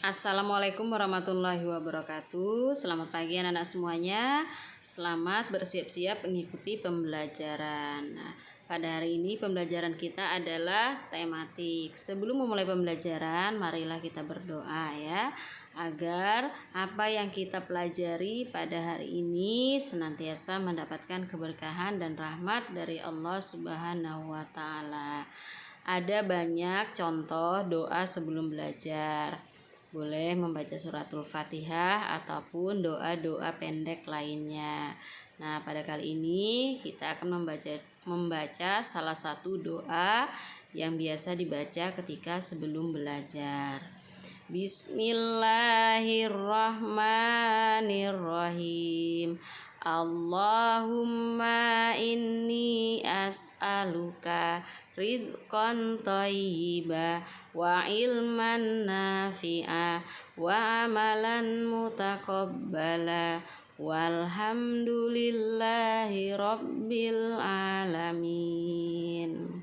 Assalamualaikum warahmatullahi wabarakatuh. Selamat pagi anak-anak semuanya. Selamat bersiap-siap mengikuti pembelajaran. Nah, pada hari ini pembelajaran kita adalah tematik. Sebelum memulai pembelajaran, marilah kita berdoa ya, agar apa yang kita pelajari pada hari ini senantiasa mendapatkan keberkahan dan rahmat dari Allah Subhanahu wa taala. Ada banyak contoh doa sebelum belajar. Boleh membaca suratul Fatihah ataupun doa-doa pendek lainnya. Nah, pada kali ini kita akan membaca salah satu doa yang biasa dibaca ketika sebelum belajar. Bismillahirrahmanirrahim. Allahumma inni as'aluka rizqan thayyiba wa ilman nafi'a wa amalan mutaqabbala walhamdulillahi rabbil alamin.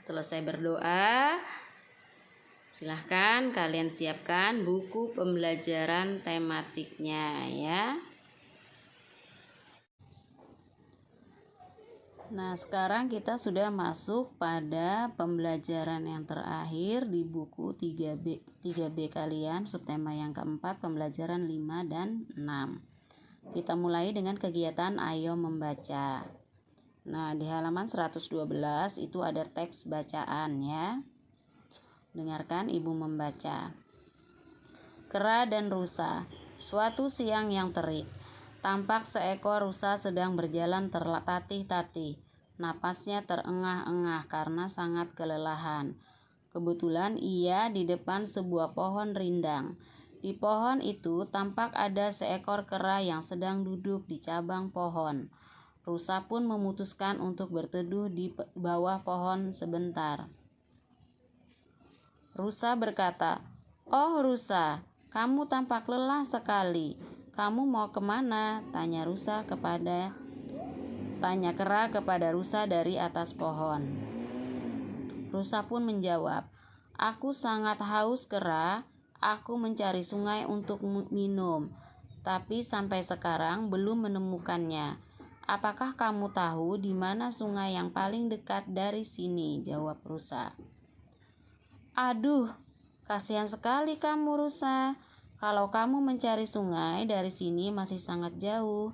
Selesai berdoa, silahkan kalian siapkan buku pembelajaran tematiknya ya. Nah, sekarang kita sudah masuk pada pembelajaran yang terakhir di buku 3B kalian, subtema yang keempat, pembelajaran 5 dan 6. Kita mulai dengan kegiatan ayo membaca. Nah, di halaman 112 itu ada teks bacaan ya. Dengarkan ibu membaca. Kera dan rusa. Suatu siang yang terik, tampak seekor rusa sedang berjalan tertatih-tatih. Napasnya terengah-engah karena sangat kelelahan. Kebetulan ia di depan sebuah pohon rindang. Di pohon itu tampak ada seekor kera yang sedang duduk di cabang pohon. Rusa pun memutuskan untuk berteduh di bawah pohon sebentar. Rusa berkata, "Oh rusa, kamu tampak lelah sekali. Kamu mau kemana?" Tanya kera kepada rusa dari atas pohon. Rusa pun menjawab, "Aku sangat haus kera. Aku mencari sungai untuk minum, tapi sampai sekarang belum menemukannya. Apakah kamu tahu di mana sungai yang paling dekat dari sini?" Jawab rusa. "Aduh, kasihan sekali kamu rusa. Kalau kamu mencari sungai dari sini masih sangat jauh.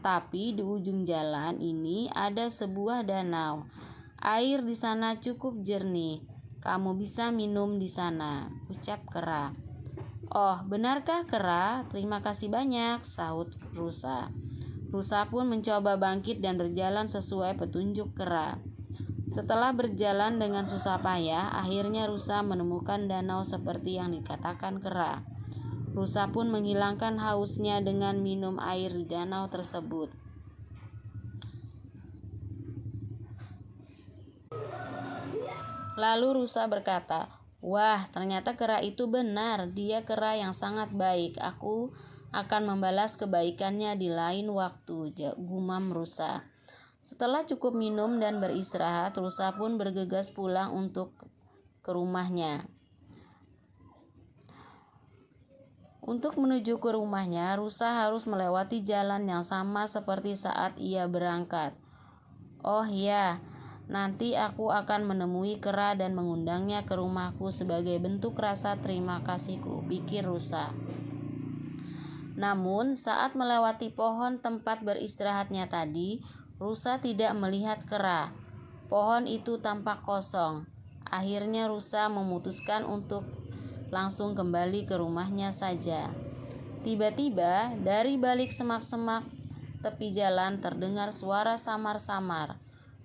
Tapi di ujung jalan ini ada sebuah danau. Air di sana cukup jernih. Kamu bisa minum di sana," ucap kera. "Oh, benarkah kera? Terima kasih banyak," sahut rusa. Rusa pun mencoba bangkit dan berjalan sesuai petunjuk kera. Setelah berjalan dengan susah payah, akhirnya rusa menemukan danau seperti yang dikatakan kera. Rusa pun menghilangkan hausnya dengan minum air di danau tersebut. Lalu rusa berkata, "Wah, ternyata kera itu benar. Dia kera yang sangat baik. Aku akan membalas kebaikannya di lain waktu," gumam rusa. Setelah cukup minum dan beristirahat, rusa pun bergegas pulang untuk ke rumahnya. Untuk menuju ke rumahnya, rusa harus melewati jalan yang sama seperti saat ia berangkat. "Oh ya, nanti aku akan menemui kera dan mengundangnya ke rumahku sebagai bentuk rasa terima kasihku," pikir rusa. Namun, saat melewati pohon tempat beristirahatnya tadi, rusa tidak melihat kera. Pohon itu tampak kosong. Akhirnya rusa memutuskan untuk langsung kembali ke rumahnya saja. Tiba-tiba dari balik semak-semak tepi jalan terdengar suara samar-samar.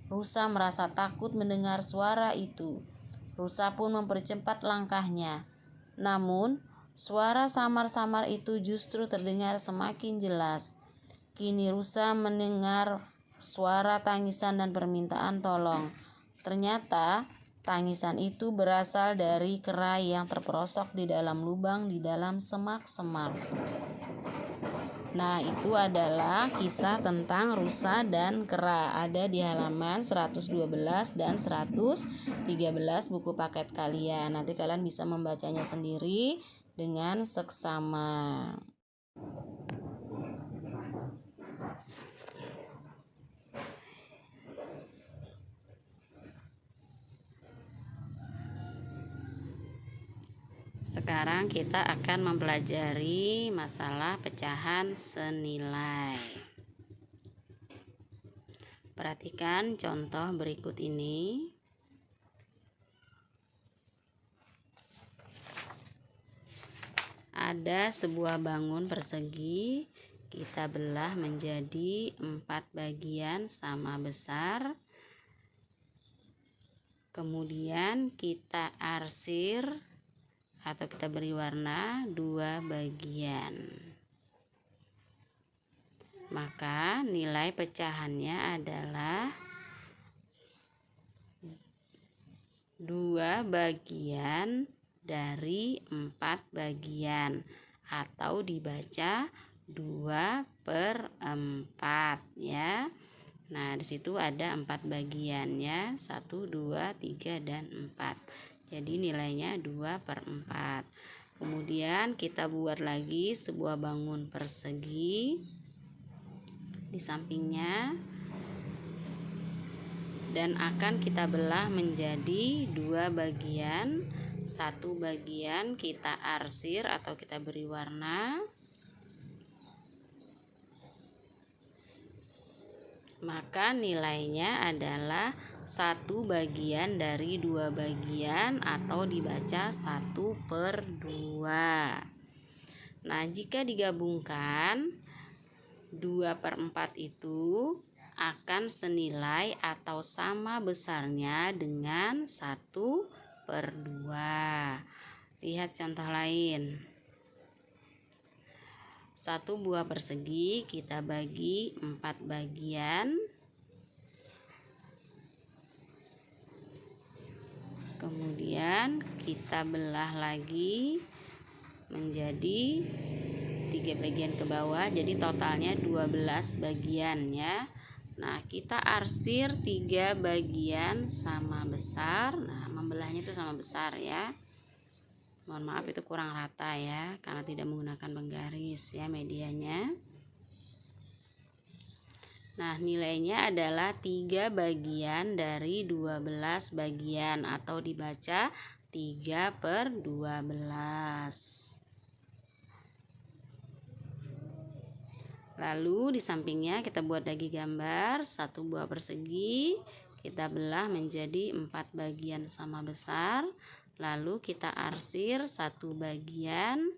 Rusa merasa takut mendengar suara itu. Rusa pun mempercepat langkahnya. Namun, suara samar-samar itu justru terdengar semakin jelas. Kini rusa mendengar suara tangisan dan permintaan tolong. Ternyata tangisan itu berasal dari kera yang terperosok di dalam lubang di dalam semak-semak. Nah, itu adalah kisah tentang rusa dan kera. Ada di halaman 112 dan 113 buku paket kalian. Nanti kalian bisa membacanya sendiri dengan seksama. Sekarang kita akan mempelajari masalah pecahan senilai. Perhatikan contoh berikut ini. Ada sebuah bangun persegi, kita belah menjadi 4 bagian sama besar. Kemudian kita arsir atau kita beri warna 2 bagian. Maka nilai pecahannya adalah 2 bagian dari 4 bagian, atau dibaca 2/4 ya. Nah, di situ ada 4 bagiannya, 1, 2, 3, dan 4. Jadi nilainya 2/4. Kemudian kita buat lagi sebuah bangun persegi di sampingnya, dan akan kita belah menjadi 2 bagian. 1 bagian kita arsir atau kita beri warna. Maka nilainya adalah 1 bagian dari 2 bagian, atau dibaca 1/2. Nah, jika digabungkan 2/4 itu akan senilai atau sama besarnya dengan 1/2. Lihat contoh lain. 1 buah persegi kita bagi 4 bagian. Kemudian kita belah lagi menjadi 3 bagian ke bawah, jadi totalnya 12 bagian ya. Nah, kita arsir 3 bagian sama besar. Nah, membelahnya itu sama besar ya. Mohon maaf itu kurang rata ya, karena tidak menggunakan penggaris ya medianya. Nah, nilainya adalah 3 bagian dari 12 bagian, atau dibaca 3/12. Lalu di sampingnya kita buat lagi gambar 1 buah persegi, kita belah menjadi 4 bagian sama besar. Lalu kita arsir 1 bagian.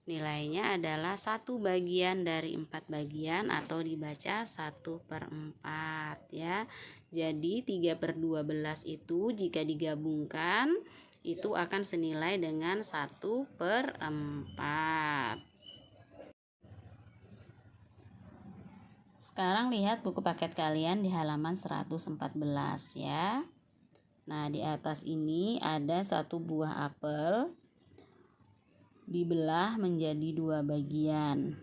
Nilainya adalah 1 bagian dari 4 bagian, atau dibaca 1/4 ya. Jadi 3/12 itu jika digabungkan itu akan senilai dengan 1/4. Sekarang lihat buku paket kalian di halaman 114 ya. Nah, di atas ini ada 1 buah apel dibelah menjadi 2 bagian.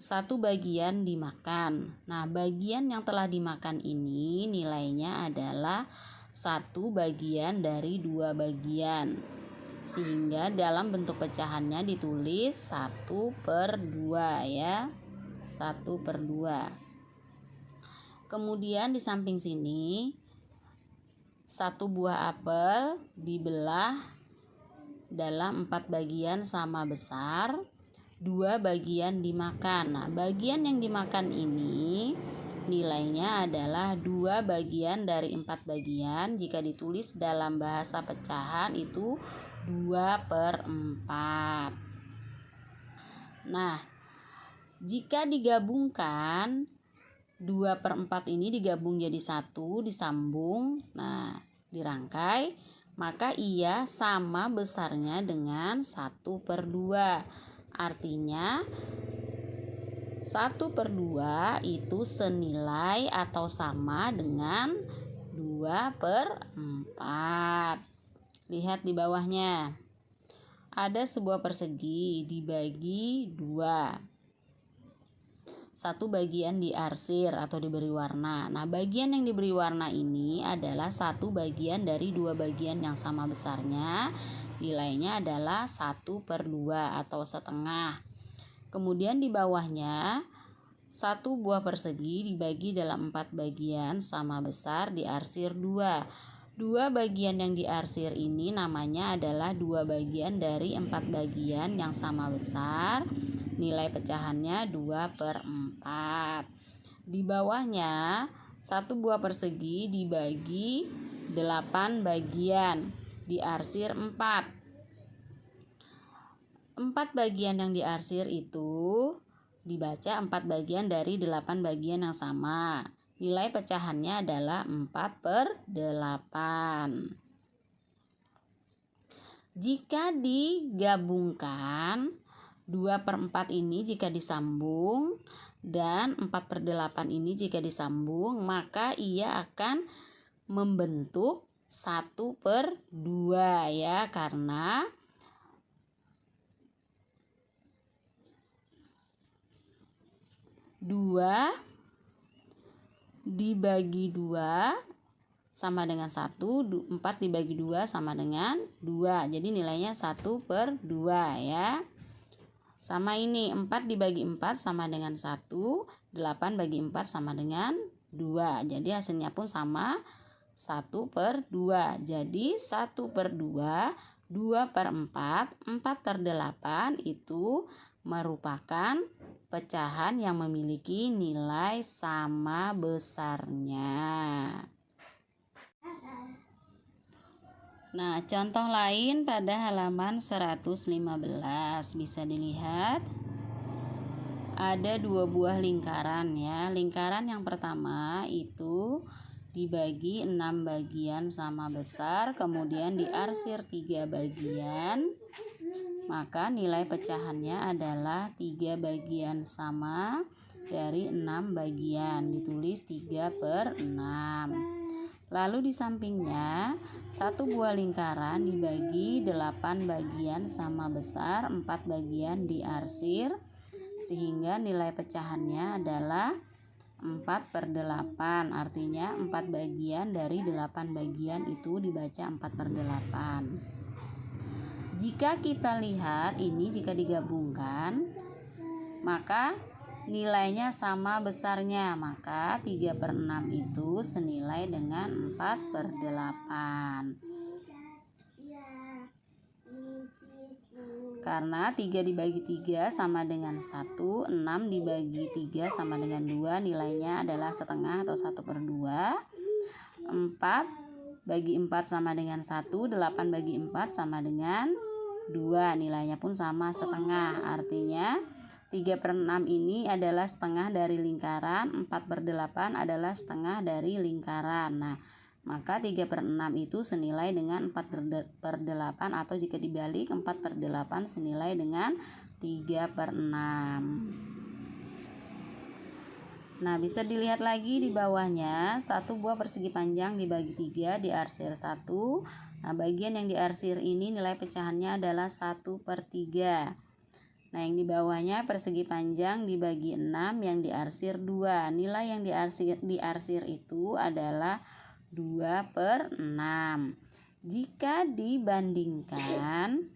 1 bagian dimakan. Nah, bagian yang telah dimakan ini nilainya adalah 1 bagian dari 2 bagian. Sehingga dalam bentuk pecahannya ditulis 1/2 ya. 1/2. Kemudian di samping sini 1 buah apel dibelah dalam 4 bagian sama besar, 2 bagian dimakan. Nah, bagian yang dimakan ini nilainya adalah 2 bagian dari 4 bagian. Jika ditulis dalam bahasa pecahan itu 2/4. Nah, jika digabungkan 2/4 ini digabung jadi 1, disambung, nah dirangkai, maka ia sama besarnya dengan 1/2. Artinya 1/2 itu senilai atau sama dengan 2/4. Lihat di bawahnya. Ada sebuah persegi dibagi dua. Satu bagian diarsir atau diberi warna. Nah, bagian yang diberi warna ini adalah satu bagian dari dua bagian yang sama besarnya. Nilainya adalah 1/2 atau setengah. Kemudian di bawahnya, satu buah persegi dibagi dalam 4 bagian sama besar diarsir 2. Dua bagian yang diarsir ini namanya adalah dua bagian dari 4 bagian yang sama besar. Nilai pecahannya 2/4. Di bawahnya, satu buah persegi dibagi 8 bagian, diarsir 4. 4 bagian yang diarsir itu dibaca 4 bagian dari 8 bagian yang sama. Nilai pecahannya adalah 4/8. Jika digabungkan 2/4 ini jika disambung dan 4/8 ini jika disambung, maka ia akan membentuk 1/2 ya, karena 2 dibagi 2 sama dengan 1, 4 dibagi 2 sama dengan 2. Jadi nilainya 1/2 ya. Sama ini, 4 dibagi 4 sama dengan 1, 8 bagi 4 sama dengan 2. Jadi hasilnya pun sama 1/2. Jadi 1/2, 2/4, 4/8 itu merupakan pecahan yang memiliki nilai sama besarnya. Nah, contoh lain pada halaman 115 bisa dilihat ada dua buah lingkaran ya. Lingkaran yang pertama itu dibagi 6 bagian sama besar, kemudian diarsir 3 bagian. Maka nilai pecahannya adalah 3 bagian sama dari 6 bagian, ditulis 3/6. Lalu di sampingnya, satu buah lingkaran dibagi 8 bagian sama besar, 4 bagian diarsir, sehingga nilai pecahannya adalah 4/8. Artinya 4 bagian dari 8 bagian itu dibaca 4/8. Jika kita lihat ini, jika digabungkan maka nilainya sama besarnya, maka 3/6 itu senilai dengan 4/8. Karena 3 dibagi 3 sama dengan 1, 6 dibagi 3 sama dengan 2, nilainya adalah setengah atau 1/2. 4 bagi 4 sama dengan 1, 8 bagi 4 sama dengan 2, nilainya pun sama setengah. Artinya 3/6 ini adalah setengah dari lingkaran, 4/8 adalah setengah dari lingkaran. Nah, maka 3/6 itu senilai dengan 4/8, atau jika dibalik 4/8 senilai dengan 3/6. Nah, bisa dilihat lagi di bawahnya, satu buah persegi panjang dibagi 3 diarsir 1. Nah, bagian yang diarsir ini nilai pecahannya adalah 1/3. Nah, yang di bawahnya persegi panjang dibagi 6 yang diarsir 2. Nilai yang diarsir itu adalah 2/6. Jika dibandingkan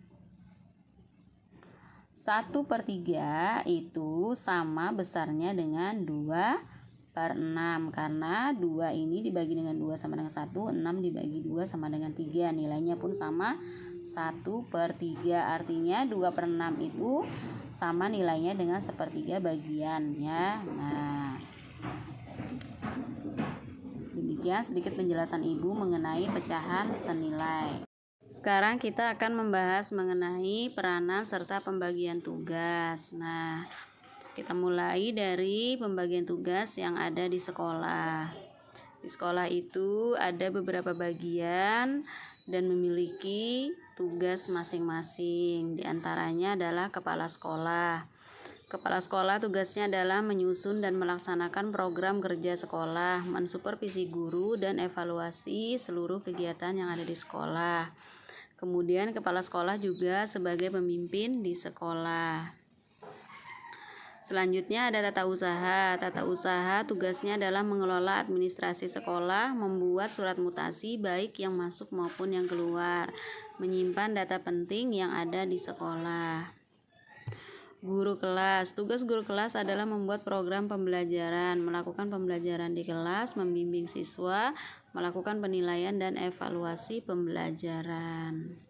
1/3 itu sama besarnya dengan 2/6, karena 2 ini dibagi dengan 2 sama dengan 1, 6 dibagi 2 sama dengan 3, nilainya pun sama 1/3. Artinya 2/6 itu sama nilainya dengan 1/3 bagian ya. Nah, demikian sedikit penjelasan Ibu mengenai pecahan senilai. Sekarang kita akan membahas mengenai peranan serta pembagian tugas. Nah, kita mulai dari pembagian tugas yang ada di sekolah. Di sekolah itu ada beberapa bagian dan memiliki tugas masing-masing. Di antaranya adalah kepala sekolah. Kepala sekolah tugasnya adalah menyusun dan melaksanakan program kerja sekolah, mensupervisi guru, dan evaluasi seluruh kegiatan yang ada di sekolah. Kemudian kepala sekolah juga sebagai pemimpin di sekolah. Selanjutnya ada tata usaha. Tata usaha tugasnya adalah mengelola administrasi sekolah, membuat surat mutasi baik yang masuk maupun yang keluar, menyimpan data penting yang ada di sekolah. Guru kelas. Tugas guru kelas adalah membuat program pembelajaran, melakukan pembelajaran di kelas, membimbing siswa, melakukan penilaian dan evaluasi pembelajaran.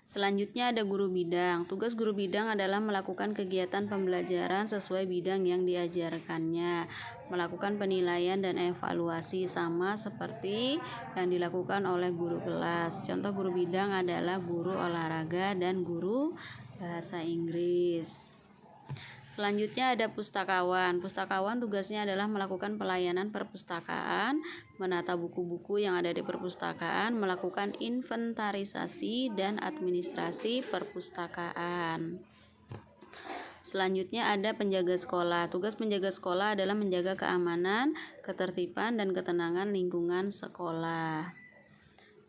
Selanjutnya ada guru bidang. Tugas guru bidang adalah melakukan kegiatan pembelajaran sesuai bidang yang diajarkannya, melakukan penilaian dan evaluasi sama seperti yang dilakukan oleh guru kelas. Contoh guru bidang adalah guru olahraga dan guru bahasa Inggris. Selanjutnya ada pustakawan. Pustakawan tugasnya adalah melakukan pelayanan perpustakaan, menata buku-buku yang ada di perpustakaan, melakukan inventarisasi dan administrasi perpustakaan. Selanjutnya ada penjaga sekolah. Tugas penjaga sekolah adalah menjaga keamanan, ketertiban, dan ketenangan lingkungan sekolah.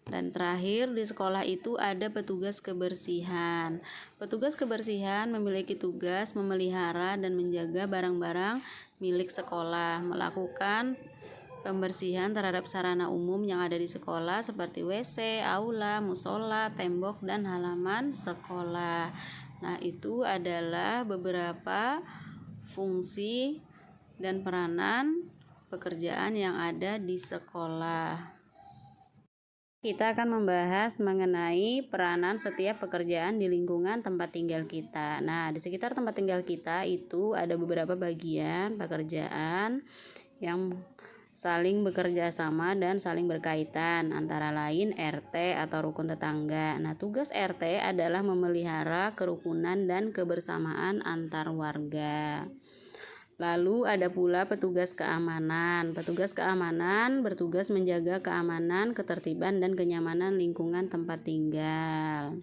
Dan terakhir di sekolah itu ada petugas kebersihan. Petugas kebersihan memiliki tugas memelihara dan menjaga barang-barang milik sekolah, melakukan pembersihan terhadap sarana umum yang ada di sekolah seperti WC, aula, musola, tembok, dan halaman sekolah. Nah, itu adalah beberapa fungsi dan peranan pekerjaan yang ada di sekolah. Kita akan membahas mengenai peranan setiap pekerjaan di lingkungan tempat tinggal kita. Nah, di sekitar tempat tinggal kita itu ada beberapa bagian pekerjaan yang saling bekerja sama dan saling berkaitan, antara lain RT atau rukun tetangga. Nah, tugas RT adalah memelihara kerukunan dan kebersamaan antar warga. Lalu ada pula petugas keamanan. Petugas keamanan bertugas menjaga keamanan, ketertiban, dan kenyamanan lingkungan tempat tinggal.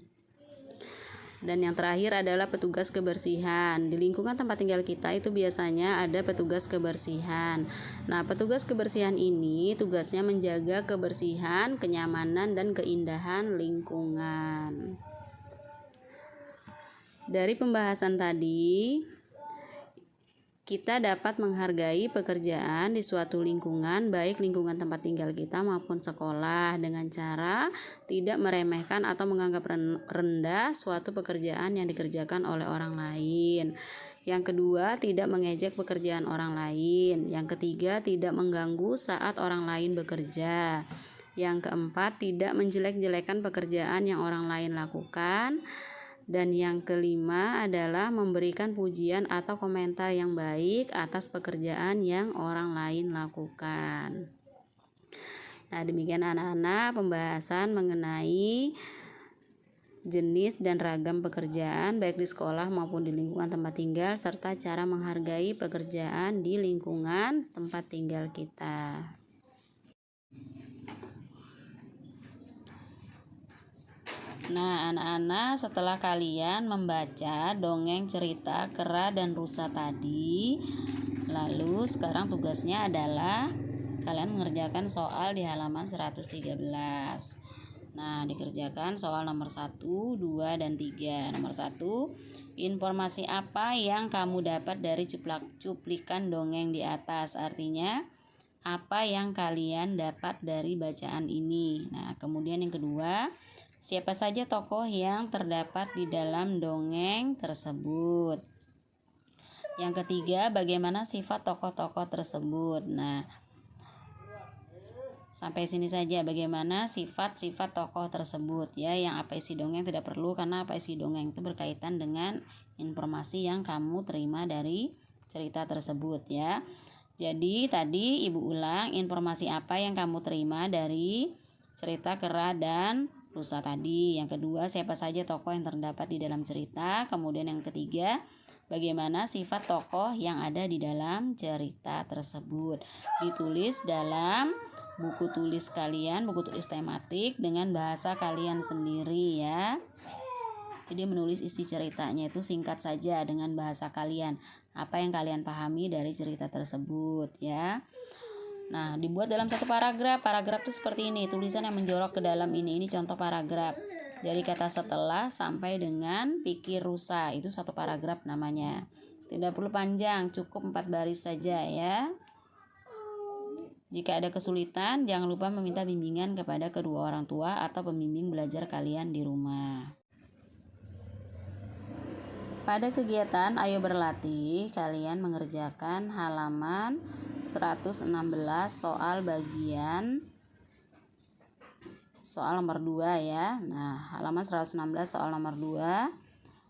Dan yang terakhir adalah petugas kebersihan. Di lingkungan tempat tinggal kita itu biasanya ada petugas kebersihan. Nah, petugas kebersihan ini tugasnya menjaga kebersihan, kenyamanan, dan keindahan lingkungan. Dari pembahasan tadi, kita dapat menghargai pekerjaan di suatu lingkungan, baik lingkungan tempat tinggal kita maupun sekolah, dengan cara tidak meremehkan atau menganggap rendah suatu pekerjaan yang dikerjakan oleh orang lain. Yang kedua, tidak mengejek pekerjaan orang lain. Yang ketiga, tidak mengganggu saat orang lain bekerja. Yang keempat, tidak menjelek-jelekan pekerjaan yang orang lain lakukan. Dan yang kelima adalah memberikan pujian atau komentar yang baik atas pekerjaan yang orang lain lakukan. Nah, demikian anak-anak pembahasan mengenai jenis dan ragam pekerjaan baik di sekolah maupun di lingkungan tempat tinggal, serta cara menghargai pekerjaan di lingkungan tempat tinggal kita. Nah, anak-anak, setelah kalian membaca dongeng cerita Kera dan Rusa tadi, lalu sekarang tugasnya adalah kalian mengerjakan soal di halaman 113. Nah, dikerjakan soal nomor 1, 2, dan 3. Nomor 1, informasi apa yang kamu dapat dari cuplikan dongeng di atas? Artinya, apa yang kalian dapat dari bacaan ini? Nah, kemudian yang kedua, siapa saja tokoh yang terdapat di dalam dongeng tersebut? Yang ketiga, bagaimana sifat tokoh-tokoh tersebut? Nah, sampai sini saja bagaimana sifat-sifat tokoh tersebut ya. Yang apa isi dongeng tidak perlu, karena apa isi dongeng itu berkaitan dengan informasi yang kamu terima dari cerita tersebut ya. Jadi tadi Ibu ulang, informasi apa yang kamu terima dari cerita Kera dan Rusa tadi. Yang kedua, siapa saja tokoh yang terdapat di dalam cerita. Kemudian yang ketiga, bagaimana sifat tokoh yang ada di dalam cerita tersebut. Ditulis dalam buku tulis kalian, buku tulis tematik dengan bahasa kalian sendiri ya. Jadi menulis isi ceritanya itu singkat saja dengan bahasa kalian. Apa yang kalian pahami dari cerita tersebut ya. Nah, dibuat dalam satu paragraf. Paragraf itu seperti ini, tulisan yang menjorok ke dalam ini. Ini contoh paragraf. Dari kata setelah sampai dengan pikir rusa, itu satu paragraf namanya. Tidak perlu panjang, cukup 4 baris saja ya. Jika ada kesulitan, jangan lupa meminta bimbingan kepada kedua orang tua atau pembimbing belajar kalian di rumah. Pada kegiatan Ayo Berlatih, kalian mengerjakan halaman 116 soal nomor 2 ya. Nah, halaman 116 soal nomor 2,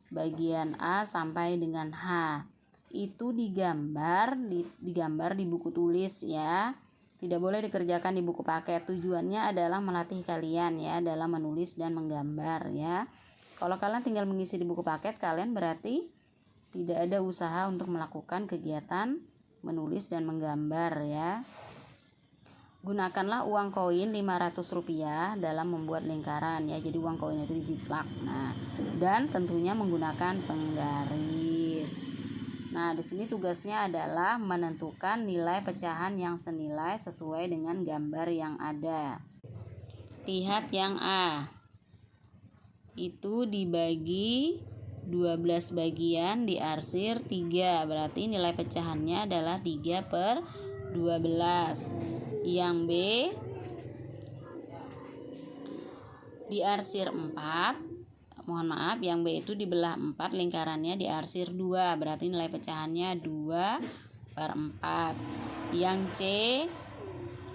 bagian A sampai dengan H. Itu digambar di buku tulis ya. Tidak boleh dikerjakan di buku paket. Tujuannya adalah melatih kalian ya dalam menulis dan menggambar ya. Kalau kalian tinggal mengisi di buku paket, kalian berarti tidak ada usaha untuk melakukan kegiatan menulis dan menggambar ya. Gunakanlah uang koin Rp500 dalam membuat lingkaran ya. Jadi uang koin itu dijiplak. Nah, dan tentunya menggunakan penggaris. Nah, di sini tugasnya adalah menentukan nilai pecahan yang senilai sesuai dengan gambar yang ada. Lihat yang A. Itu dibagi 12 bagian diarsir 3, berarti nilai pecahannya adalah 3/12. Yang B diarsir 4, yang B itu dibelah 4, lingkarannya diarsir 2, berarti nilai pecahannya 2/4. Yang C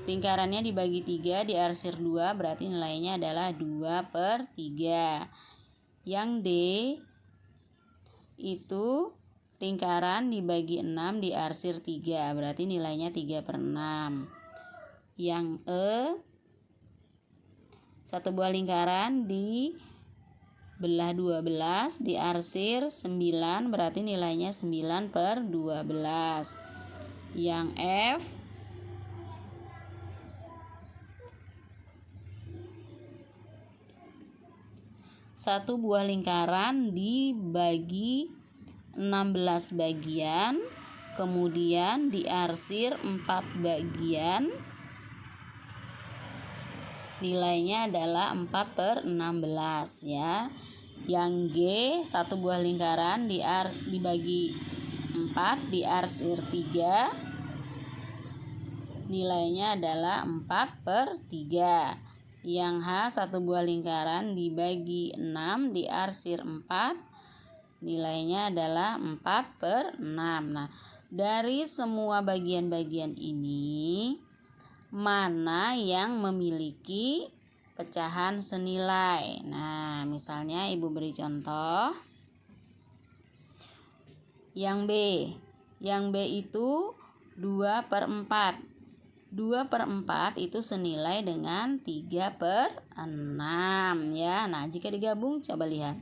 lingkarannya dibagi 3, diarsir 2, berarti nilainya adalah 2/3. Yang D itu lingkaran dibagi 6, diarsir 3, berarti nilainya 3/6. Yang E satu buah lingkaran dibelah 12, diarsir 9, berarti nilainya 9/12. Yang F satu buah lingkaran dibagi 16 bagian, kemudian diarsir 4 bagian, nilainya adalah 4/16 ya. Yang G satu buah lingkaran dibagi 4, diarsir 3, nilainya adalah 4/3. Yang H satu buah lingkaran dibagi 6, diarsir 4, nilainya adalah 4/6. Nah, dari semua bagian-bagian ini, mana yang memiliki pecahan senilai? Nah, misalnya Ibu beri contoh. Yang B. Yang B itu 2/4. 2/4 itu senilai dengan 3/6 ya. Nah, jika digabung coba lihat.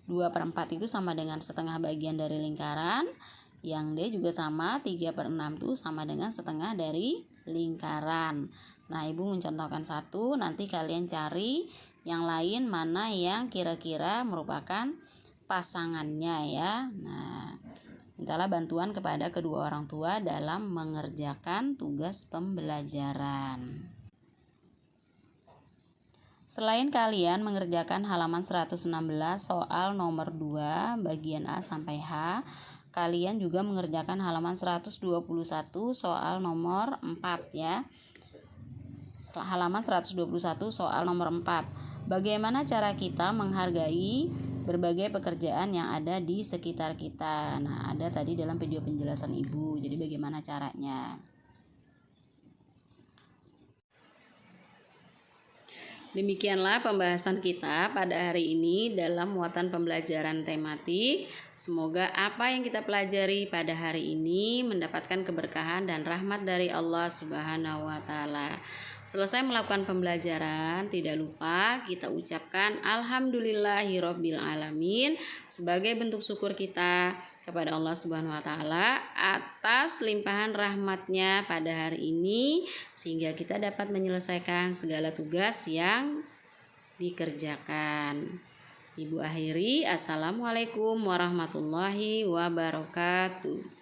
2/4 itu sama dengan setengah bagian dari lingkaran. Yang D juga sama, 3/6 itu sama dengan setengah dari lingkaran. Nah, Ibu mencontohkan satu, nanti kalian cari yang lain mana yang kira-kira merupakan pasangannya ya. Nah, mintalah bantuan kepada kedua orang tua dalam mengerjakan tugas pembelajaran. Selain kalian mengerjakan halaman 116 soal nomor 2 bagian A sampai H, kalian juga mengerjakan halaman 121 soal nomor 4 ya. Halaman 121 soal nomor 4. Bagaimana cara kita menghargai berbagai pekerjaan yang ada di sekitar kita? Nah, ada tadi dalam video penjelasan Ibu. Jadi bagaimana caranya? Demikianlah pembahasan kita pada hari ini dalam muatan pembelajaran tematik. Semoga apa yang kita pelajari pada hari ini mendapatkan keberkahan dan rahmat dari Allah Subhanahu wa taala. Selesai melakukan pembelajaran, tidak lupa kita ucapkan Alhamdulillahirabbil alamin sebagai bentuk syukur kita kepada Allah Subhanahu wa taala atas limpahan rahmatnya pada hari ini, sehingga kita dapat menyelesaikan segala tugas yang dikerjakan. Ibu akhiri, Assalamualaikum warahmatullahi wabarakatuh.